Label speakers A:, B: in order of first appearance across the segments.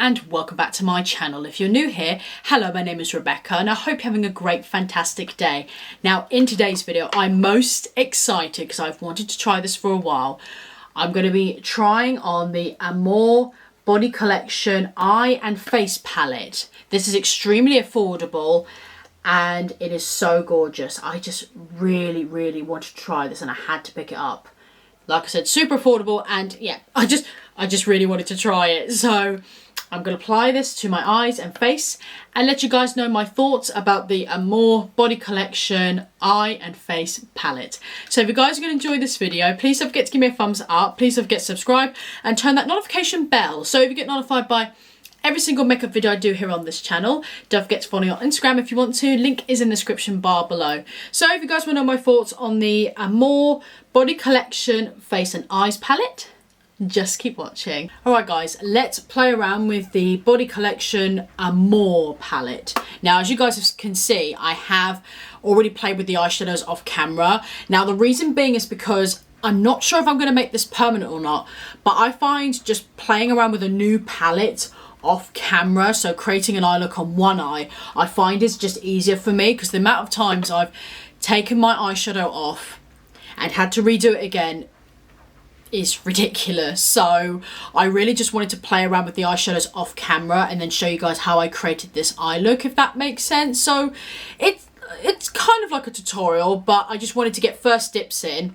A: and welcome back to my channel. If you're new here, hello, my name is Rebecca and I hope you're having a great, fantastic day. Now in today's video, I'm most excited because I've wanted to try this for a while. I'm going to be trying on the Amour Body Collection Eye and Face Palette. This is extremely affordable and it is so gorgeous. I just really wanted to try this and I had to pick it up. Like I said, super affordable, and yeah, I just really wanted to try it. So I'm going to apply this to my eyes and face and let you guys know my thoughts about the Amour Body Collection Eye and Face Palette. So if you guys are going to enjoy this video, please don't forget to give me a thumbs up, please don't forget to subscribe and turn that notification bell so if you get notified by every single makeup video I do here on this channel. Don't forget to follow me on Instagram if you want to. Link is in the description bar below. So if you guys want to know my thoughts on the Amour Body Collection Face and Eyes Palette, just keep watching. Alright guys, let's play around with the Body Collection Amour palette. Now as you guys can see, I have already played with the eyeshadows off camera. Now the reason being is because I'm not sure if I'm going to make this permanent or not, but I find just playing around with a new palette off camera, so creating an eye look on one eye, I find is just easier for me because the amount of times I've taken my eyeshadow off and had to redo it again is ridiculous. So I really just wanted to play around with the eyeshadows off camera and then show you guys how I created this eye look, if that makes sense. So it's kind of like a tutorial, but I just wanted to get first dips in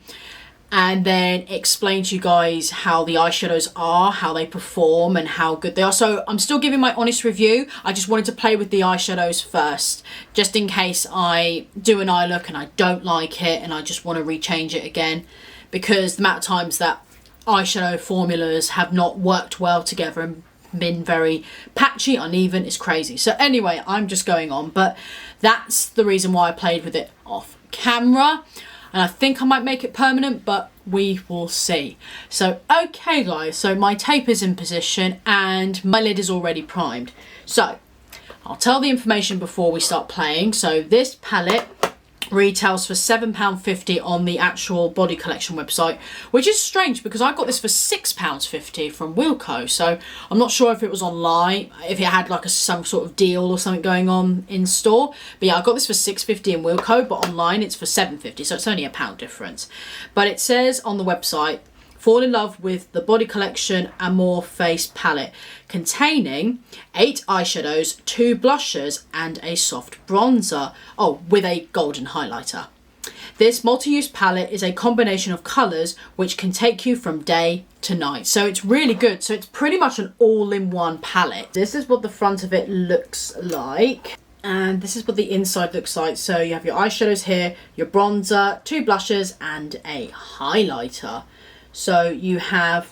A: and then explain to you guys how the eyeshadows are, how they perform and how good they are. So I'm still giving my honest review. I just wanted to play with the eyeshadows first, just in case I do an eye look and I don't like it and I just want to rechange it again, because the amount of times that eyeshadow formulas have not worked well together and been very patchy, uneven, is crazy. So anyway, I'm just going on, but that's the reason why I played with it off camera. And I think I might make it permanent, but we will see. So, okay guys, so my tape is in position and my lid is already primed. So, I'll tell the information before we start playing. So, this palette retails for £7.50 on the actual Body Collection website, which is strange because I got this for £6.50 from Wilko. So I'm not sure if it was online, if it had like some sort of deal or something going on in store. But yeah, I got this for £6.50 in Wilko, but online it's for £7.50, so it's only a £1 difference. But it says on the website, fall in love with the Body Collection Amour Face Palette, containing 8 eyeshadows, 2 blushers and a soft bronzer. Oh, with a golden highlighter. This multi-use palette is a combination of colours which can take you from day to night. So it's really good. So it's pretty much an all-in-one palette. This is what the front of it looks like. And this is what the inside looks like. So you have your eyeshadows here, your bronzer, 2 blushes and a highlighter. So you have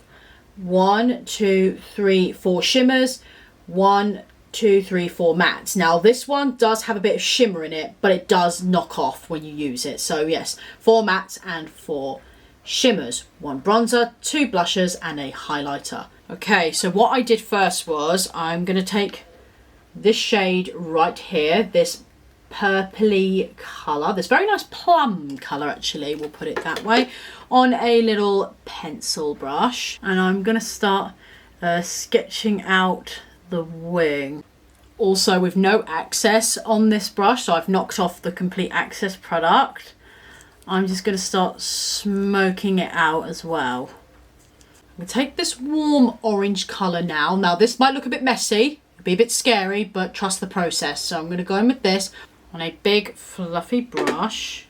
A: 1, 2, 3, 4 shimmers, 1, 2, 3, 4 mattes. Now this one does have a bit of shimmer in it, but it does knock off when you use it. So yes, 4 mattes and 4 shimmers, 1 bronzer, 2 blushes and a highlighter. Okay, so what I did first was I'm going to take this shade right here, this purpley colour, this very nice plum colour actually, we'll put it that way, on a little pencil brush, and I'm going to start sketching out the wing. Also with no access on this brush, so I've knocked off the complete access product. I'm just going to start smoking it out as well. I'm going to take this warm orange colour now. Now this might look a bit messy, be a bit scary, but trust the process. So I'm going to go in with this on a big fluffy brush,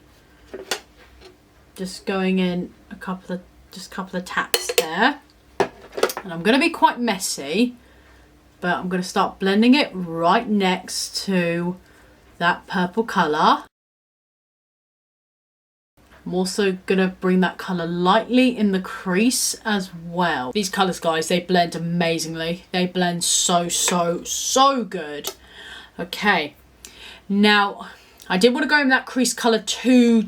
A: just going in a couple of taps there, and I'm going to be quite messy, but I'm going to start blending it right next to that purple colour. I'm also going to bring that colour lightly in the crease as well. These colours, guys, they blend amazingly. They blend so good. Okay. Now, I did want to go in that crease colour too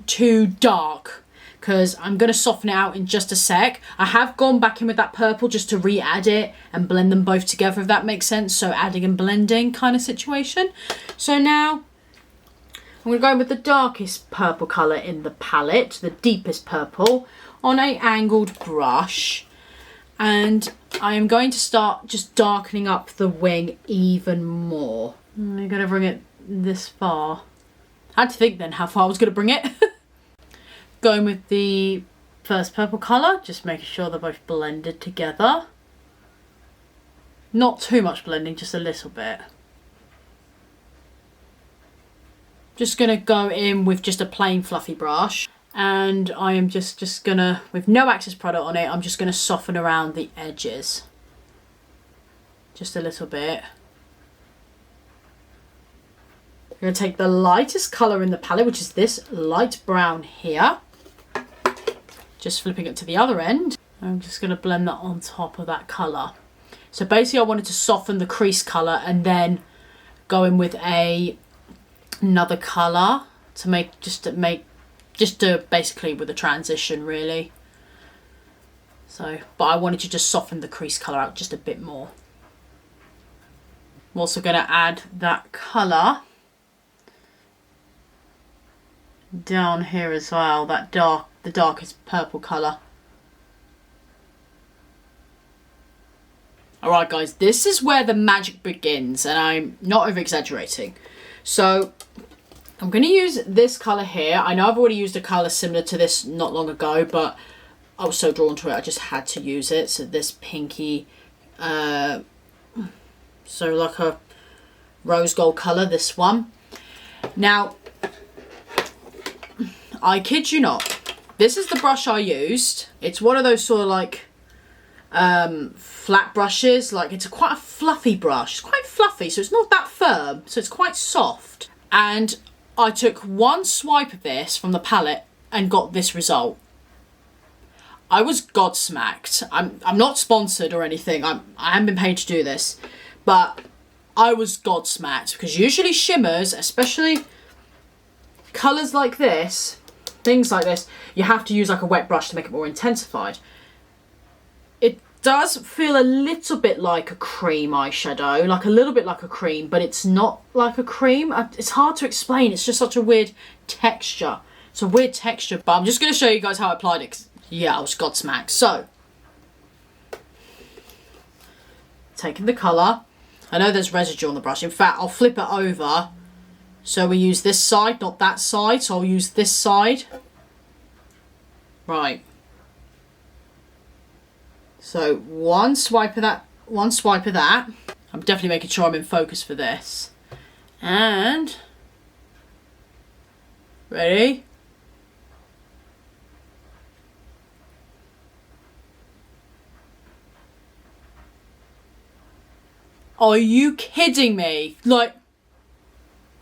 A: dark because I'm going to soften it out in just a sec. I have gone back in with that purple just to re-add it and blend them both together, if that makes sense. So adding and blending kind of situation. So now I'm going to go in with the darkest purple colour in the palette, the deepest purple, on a angled brush. And I am going to start just darkening up the wing even more. I'm going to bring it this far. I had to think then how far I was going to bring it. Going with the first purple colour, just making sure they're both blended together. Not too much blending, just a little bit. Just going to go in with just a plain fluffy brush. And I am just going to, with no access product on it, I'm just going to soften around the edges. Just a little bit. I'm going to take the lightest colour in the palette, which is this light brown here. Just flipping it to the other end. I'm just going to blend that on top of that colour. So basically I wanted to soften the crease colour and then go in with another colour to make, just to basically with a transition really. So, but I wanted to just soften the crease colour out just a bit more. I'm also going to add that colour down here as well, that the darkest purple colour. Alright guys, this is where the magic begins, and I'm not over exaggerating. So I'm going to use this colour here. I know I've already used a colour similar to this not long ago, but I was so drawn to it I just had to use it. So this pinky, so like a rose gold colour, this one. Now, I kid you not, this is the brush I used. It's one of those sort of like flat brushes. Like it's quite a fluffy brush. It's quite fluffy, so it's not that firm, so it's quite soft. And I took one swipe of this from the palette and got this result. I was gobsmacked. I'm not sponsored or anything. I haven't been paid to do this, but I was gobsmacked because usually shimmers, especially colours like this, things like this, you have to use like a wet brush to make it more intensified. It does feel a little bit like a cream eyeshadow, like a little bit like a cream, but it's not like a cream. It's hard to explain. It's just such a weird texture. It's a weird texture, but I'm just going to show you guys how I applied it. 'Cause, yeah, I was gobsmacked. So, taking the colour. I know there's residue on the brush. In fact, I'll flip it over. So we use this side, not that side. So I'll use this side. Right. So one swipe of that, one swipe of that. I'm definitely making sure I'm in focus for this. And ready? Are you kidding me? Like,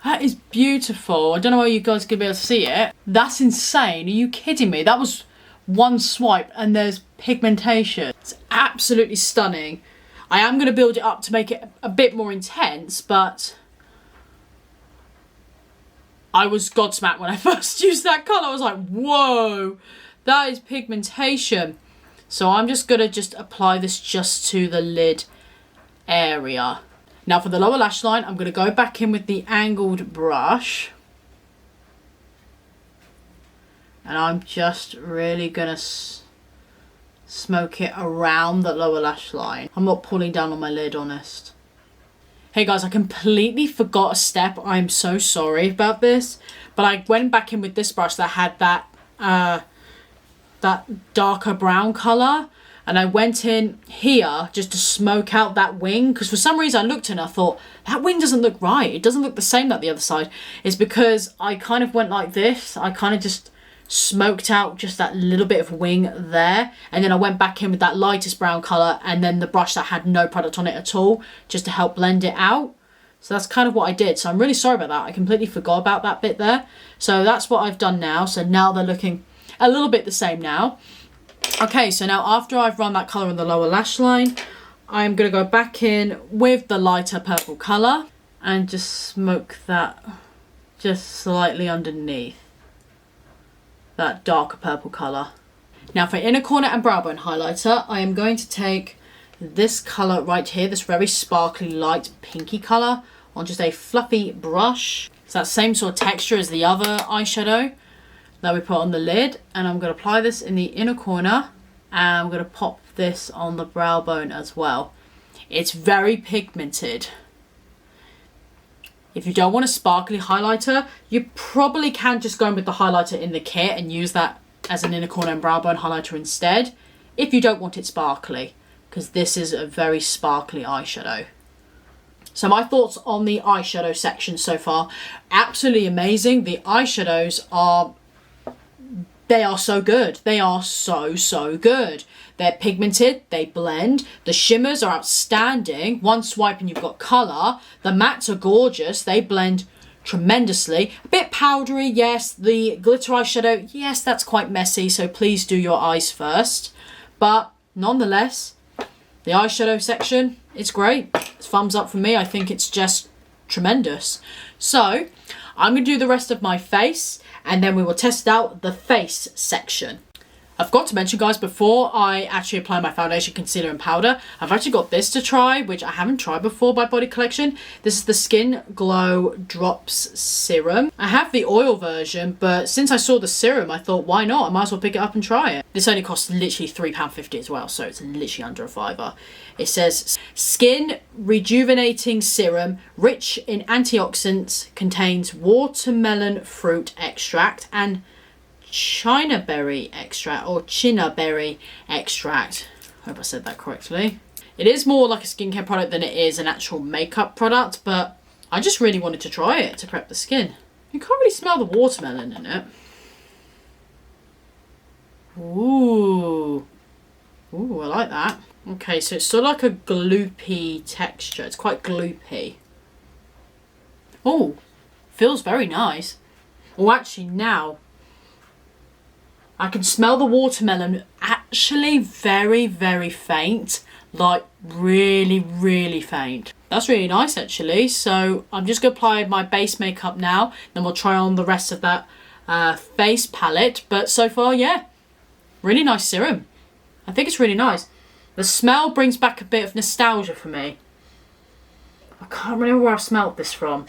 A: that is beautiful. I don't know how you guys could be able to see it. That's insane. Are you kidding me? That was one swipe and there's pigmentation. It's absolutely stunning. I am going to build it up to make it a bit more intense, but I was gobsmacked when I first used that colour. I was like, whoa, that is pigmentation. So I'm just going to apply this just to the lid area. Now for the lower lash line, I'm going to go back in with the angled brush. And I'm just really going to smoke it around the lower lash line. I'm not pulling down on my lid, honest. Hey guys, I completely forgot a step. I'm so sorry about this. But I went back in with this brush that had that darker brown colour. And I went in here just to smoke out that wing. Because for some reason I looked and I thought, that wing doesn't look right. It doesn't look the same that the other side. It's because I kind of went like this. I kind of just smoked out just that little bit of wing there. And then I went back in with that lightest brown colour. And then the brush that had no product on it at all. Just to help blend it out. So that's kind of what I did. So I'm really sorry about that. I completely forgot about that bit there. So that's what I've done now. So now they're looking a little bit the same now. Okay, so now after I've run that colour on the lower lash line, I'm going to go back in with the lighter purple colour and just smoke that just slightly underneath that darker purple colour. Now for inner corner and brow bone highlighter, I am going to take this colour right here, this very sparkly light pinky colour, on just a fluffy brush. It's that same sort of texture as the other eyeshadow that we put on the lid, and I'm going to apply this in the inner corner and I'm going to pop this on the brow bone as well. It's very pigmented. If you don't want a sparkly highlighter, you probably can just go in with the highlighter in the kit and use that as an inner corner and brow bone highlighter instead, if you don't want it sparkly, because this is a very sparkly eyeshadow. So my thoughts on the eyeshadow section so far, absolutely amazing. The eyeshadows are, they are so good. They are so good. They're pigmented, they blend. The shimmers are outstanding. One swipe and you've got colour. The mattes are gorgeous. They blend tremendously. A bit powdery, yes. The glitter eyeshadow, yes, that's quite messy. So please do your eyes first. But nonetheless, the eyeshadow section, it's great. It's thumbs up for me. I think it's just tremendous. So I'm going to do the rest of my face and then we will test out the face section. I've got to mention, guys, before I actually apply my foundation, concealer and powder, I've actually got this to try, which I haven't tried before by Body Collection. This is the Skin Glow Drops Serum. I have the oil version, but since I saw the serum, I thought, why not? I might as well pick it up and try it. This only costs literally £3.50 as well, so it's literally under a fiver. It says, Skin Rejuvenating Serum, rich in antioxidants, contains watermelon fruit extract and chinaberry extract or chinaberry extract. I hope I said that correctly. It is more like a skincare product than it is an actual makeup product, but I just really wanted to try it to prep the skin. You can't really smell the watermelon in it. Ooh, I like that. Okay, so it's sort of like a gloopy texture. It's quite gloopy. Oh, feels very nice. Oh, actually now I can smell the watermelon actually very faint, like really faint. That's really nice actually. So I'm just going to apply my base makeup now, then we'll try on the rest of that face palette. But so far, yeah, really nice serum. I think it's really nice. The smell brings back a bit of nostalgia for me. I can't remember where I've smelled this from.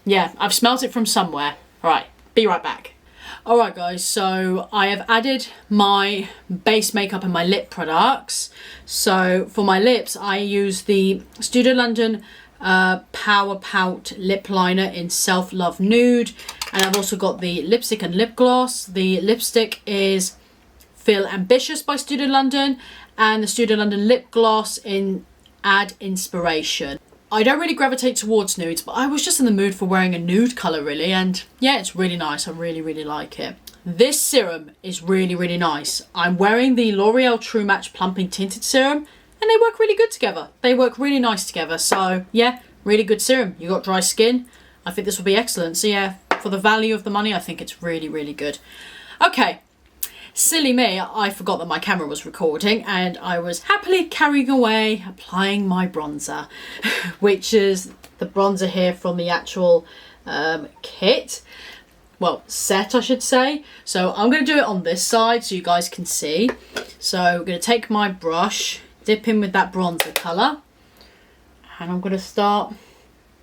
A: Yeah, I've smelled it from somewhere. Alright, be right back. Alright guys, so I have added my base makeup and my lip products. So for my lips, I use the Studio London Power Pout Lip Liner in Self Love Nude. And I've also got the lipstick and lip gloss. The lipstick is Feel Ambitious by Studio London. And the Studio London lip gloss in Add Inspiration. I don't really gravitate towards nudes, but I was just in the mood for wearing a nude colour really, and yeah, it's really nice. I really like it. This serum is really nice. I'm wearing the L'Oreal True Match Plumping Tinted Serum, and they work really good together. They work really nice together, so yeah, really good serum. You got dry skin, I think this will be excellent. So yeah, for the value of the money, I think it's really good. Okay. Silly me, I forgot that my camera was recording and I was happily carrying away applying my bronzer, which is the bronzer here from the actual kit. Well, set I should say. So I'm going to do it on this side so you guys can see. So I'm going to take my brush, dip in with that bronzer colour, and I'm going to start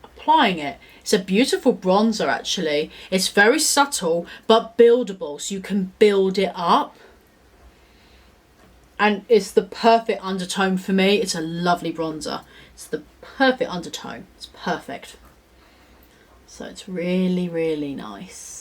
A: applying it. It's a beautiful bronzer actually. It's very subtle but buildable, so you can build it up. And it's the perfect undertone for me. It's a lovely bronzer. It's the perfect undertone. It's perfect. So it's really nice.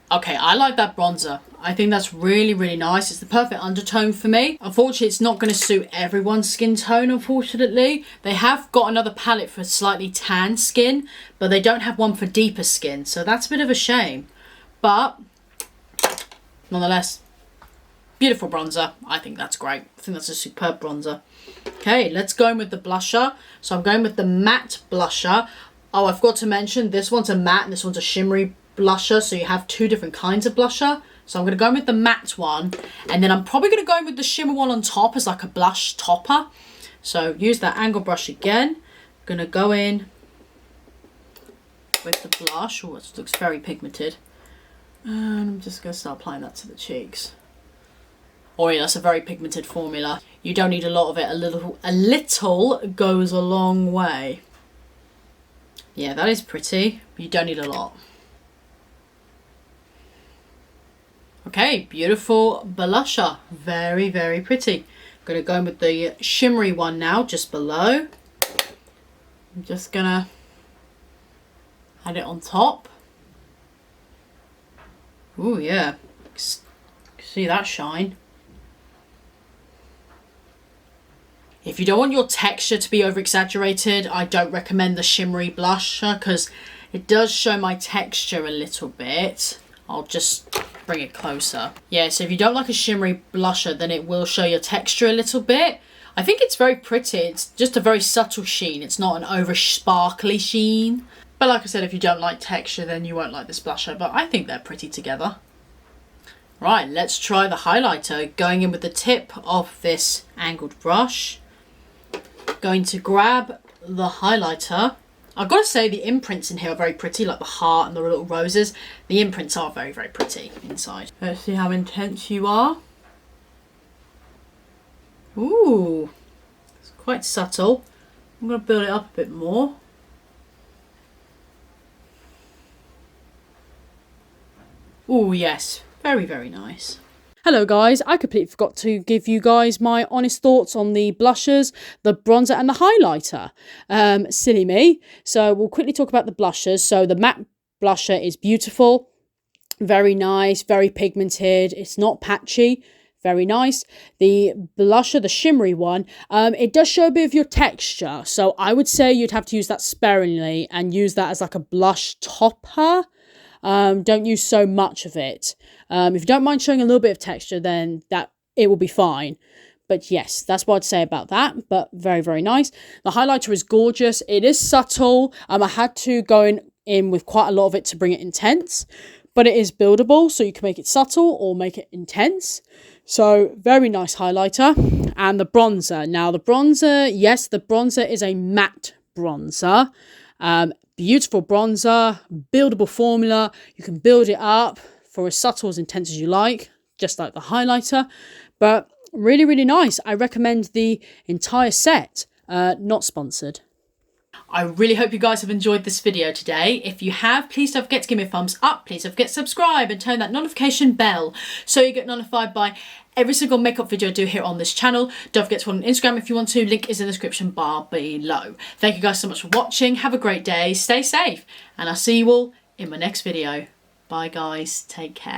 A: Okay, I like that bronzer. I think that's really nice. It's the perfect undertone for me. Unfortunately, it's not going to suit everyone's skin tone, unfortunately. They have got another palette for slightly tan skin, but they don't have one for deeper skin. So that's a bit of a shame. But nonetheless, beautiful bronzer. I think that's great. I think that's a superb bronzer. Okay, let's go in with the blusher. So I'm going with the matte blusher. Oh, I forgot to mention, this one's a matte and this one's a shimmery blusher, so you have two different kinds of blusher. So I'm going to go in with the matte one, and then I'm probably going to go in with the shimmer one on top as like a blush topper. So use that angle brush again. I'm going to go in with the blush. Oh, it looks very pigmented. And I'm just going to start applying that to the cheeks. Oh yeah, that's a very pigmented formula. You don't need a lot of it. A little goes a long way. Yeah, that is pretty. You don't need a lot. Okay, beautiful blusher. Very pretty. going to go in with the shimmery one now, just below. I'm just going to add it on top. Oh yeah, see that shine. If you don't want your texture to be over exaggerated, I don't recommend the shimmery blusher because it does show my texture a little bit. I'll just bring it closer. Yeah, so if you don't like a shimmery blusher, then it will show your texture a little bit. I think it's very pretty. It's just a very subtle sheen. It's not an over sparkly sheen. But like I said, if you don't like texture, then you won't like this blusher. But I think they're pretty together. Right, let's try the highlighter. Going in with the tip of this angled brush. Going to grab the highlighter. I've got to say the imprints in here are very pretty, like the heart and the little roses. The imprints are very, very pretty inside. Let's see how intense you are. Ooh, it's quite subtle. I'm going to build it up a bit more. Ooh, yes, very, very nice. Hello guys, I completely forgot to give you guys my honest thoughts on the blushers, the bronzer and the highlighter. Silly me. So we'll quickly talk about the blushers. So the matte blusher is beautiful, very nice, very pigmented. It's not patchy, very nice. The blusher, the shimmery one, it does show a bit of your texture. So I would say you'd have to use that sparingly and use that as like a blush topper. Don't use so much of it. If you don't mind showing a little bit of texture, then it will be fine. But yes, that's what I'd say about that. But very, very nice. The highlighter is gorgeous. It is subtle. I had to go in with quite a lot of it to bring it intense. But it is buildable, so you can make it subtle or make it intense. So very nice highlighter. And the bronzer. Now the bronzer, yes, the bronzer is a matte bronzer. Beautiful bronzer, buildable formula. You can build it up for as subtle, as intense as you like, just like the highlighter. But really, really nice. I recommend the entire set. Not sponsored. I really hope you guys have enjoyed this video today. If you have, please don't forget to give me a thumbs up. Please don't forget to subscribe and turn that notification bell so you get notified by every single makeup video I do here on this channel. Don't forget to follow on Instagram if you want to. Link is in the description bar below. Thank you guys so much for watching. Have a great day. Stay safe. And I'll see you all in my next video. Bye guys. Take care.